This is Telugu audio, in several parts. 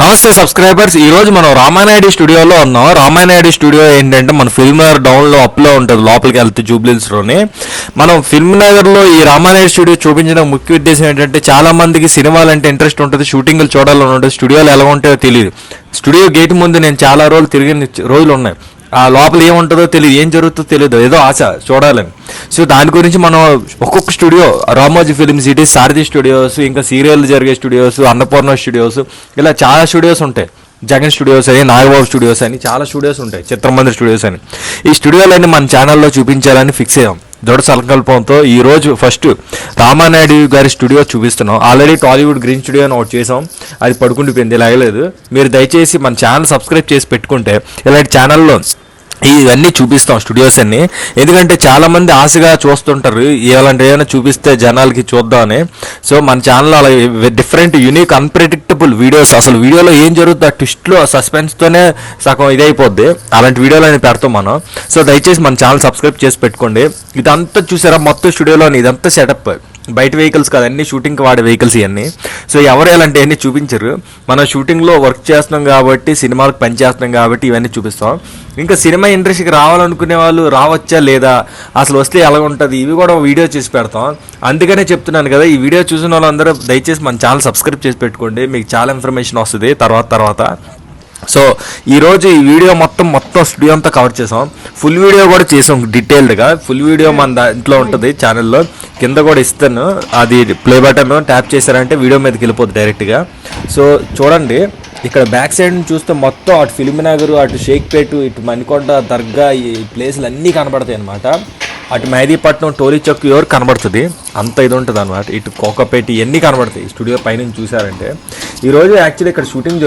నమస్తే సబ్స్క్రైబర్స్. ఈ రోజు మనం రామానాయుడు స్టూడియోలో ఉన్నాం. రామానాయుడు స్టూడియో ఏంటంటే మన ఫిల్మ్ నగర్ డౌన్లో అప్లో ఉంటుంది. లోపలికి వెళ్తే జూబ్లీహిల్స్లోనే మనం ఫిల్మ్ నగర్లో ఈ రామానాయుడు స్టూడియో చూపించడం ముఖ్య ఉద్దేశం ఏంటంటే చాలా మందికి సినిమాలు అంటే ఇంట్రెస్ట్ ఉంటుంది, షూటింగ్లు చూడాలని ఉంటుంది, స్టూడియోలు ఎలా ఉంటాయో తెలియదు. స్టూడియో గేట్ ముందు నేను చాలా రోజులు తిరిగిన రోజులు ఉన్నాయి. ఆ లోపల ఏముంటుందో తెలియదు, ఏం జరుగుతుందో తెలియదు, ఏదో ఆశ చూడాలని. సో దాని గురించి మనం ఒక్కొక్క స్టూడియో, రామోజీ ఫిలిం సిటీ, సారథి స్టూడియోస్, ఇంకా సీరియల్ జరిగే స్టూడియోస్, అన్నపూర్ణ స్టూడియోస్, ఇలా చాలా స్టూడియోస్ ఉంటాయి. జగన్ స్టూడియోస్ అని, నాగబాబు స్టూడియోస్ అని చాలా స్టూడియోస్ ఉంటాయి, చిత్రమందిర్ స్టూడియోస్ అని. ఈ స్టూడియోలన్నీ మన ఛానల్లో చూపించాలని ఫిక్స్ అయ్యాం దృఢ సంకల్పంతో. ఈ రోజు ఫస్ట్ రామానాయుడు గారి స్టూడియో చూపిస్తున్నాం. ఆల్రెడీ టాలీవుడ్ గ్రీన్ స్టూడియో అని ఒకటి చేసాం, అది పడుకుండిపోయింది, లాగలేదు. మీరు దయచేసి మన ఛానల్ సబ్స్క్రైబ్ చేసి పెట్టుకుంటే ఇలాంటి ఛానల్లో ఇవన్నీ చూపిస్తాం స్టూడియోస్ అన్ని. ఎందుకంటే చాలా మంది ఆశగా చూస్తుంటారు ఇలాంటి ఏమైనా చూపిస్తే జనాలకి చూద్దామని. సో మన ఛానల్లో అలా డిఫరెంట్, యూనిక్, అన్ప్రెడిక్టబుల్ వీడియోస్, అసలు వీడియోలో ఏం జరుగుతుంది ఆ ట్విస్ట్లో, సస్పెన్స్తోనే సగం ఇదైపోద్ది, అలాంటి వీడియోలు అని పెడతాం మనం. సో దయచేసి మన ఛానల్ సబ్స్క్రైబ్ చేసి పెట్టుకోండి. ఇదంతా చూసారా మొత్తం స్టూడియోలో, ఇదంతా సెటప్, బయట వెహికల్స్ కాదు, అన్ని షూటింగ్కి వాడే వెహికల్స్ ఇవన్నీ. సో ఎవరు ఎలాంటివన్నీ చూపించరు. మనం షూటింగ్లో వర్క్ చేస్తున్నాం కాబట్టి, సినిమాలకు పని చేస్తున్నాం కాబట్టి ఇవన్నీ చూపిస్తాం. ఇంకా సినిమా ఇండస్ట్రీకి రావాలనుకునే వాళ్ళు రావచ్చా లేదా, అసలు వస్తే ఎలా ఉంటుంది, ఇవి కూడా వీడియో చేసి పెడతాం. అందుకనే చెప్తున్నాను కదా, ఈ వీడియో చూసిన వాళ్ళందరూ దయచేసి మన ఛానల్ సబ్స్క్రైబ్ చేసి పెట్టుకోండి, మీకు చాలా ఇన్ఫర్మేషన్ వస్తుంది తర్వాత. సో ఈరోజు ఈ వీడియో మొత్తం స్టూడియో అంతా కవర్ చేసాం. ఫుల్ వీడియో కూడా చేసాం డీటెయిల్డ్గా. ఫుల్ వీడియో మన దాంట్లో ఉంటుంది ఛానల్లో, కింద కూడా ఇస్తాను. అది ప్లే బటన్ ట్యాప్ చేశారంటే వీడియో మీదకి వెళ్ళిపోతుంది డైరెక్ట్గా. సో చూడండి, ఇక్కడ బ్యాక్ సైడ్ చూస్తే మొత్తం అటు ఫిల్మ్ నగర్, అటు షేక్పేట, ఇటు మణికొండ దర్గా, ఈ ప్లేసులు అన్నీ కనబడతాయి అనమాట. అటు మెహదీపట్నం, టోలీ చౌక్ ఎవరు కనబడుతుంది, అంత ఇది ఉంటుంది అనమాట. ఇటు కోకపేట ఇవన్నీ కనబడతాయి స్టూడియో పైన చూసారంటే. ఈరోజు యాక్చువల్లీ ఇక్కడ షూటింగ్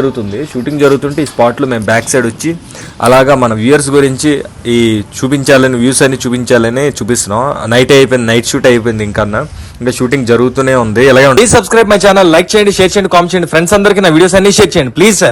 జరుగుతుంటే ఈ స్పాట్లో మేము బ్యాక్ సైడ్ వచ్చి అలాగా మన వ్యూయర్స్ గురించి ఈ చూపించాలని, వ్యూస్ అన్ని చూపించాలని చూపిస్తున్నాం. నైట్ షూట్ అయిపోయింది, ఇంకా షూటింగ్ జరుగుతూనే ఉంది. ఇలాగే please subscribe my channel, like చేయండి, షేర్ చేయండి, కామెంట్ చేయండి. ఫ్రెండ్స్ అందరికీ నా వీడియోస్ అన్ని షేర్ చేయండి ప్లీజ్ సార్.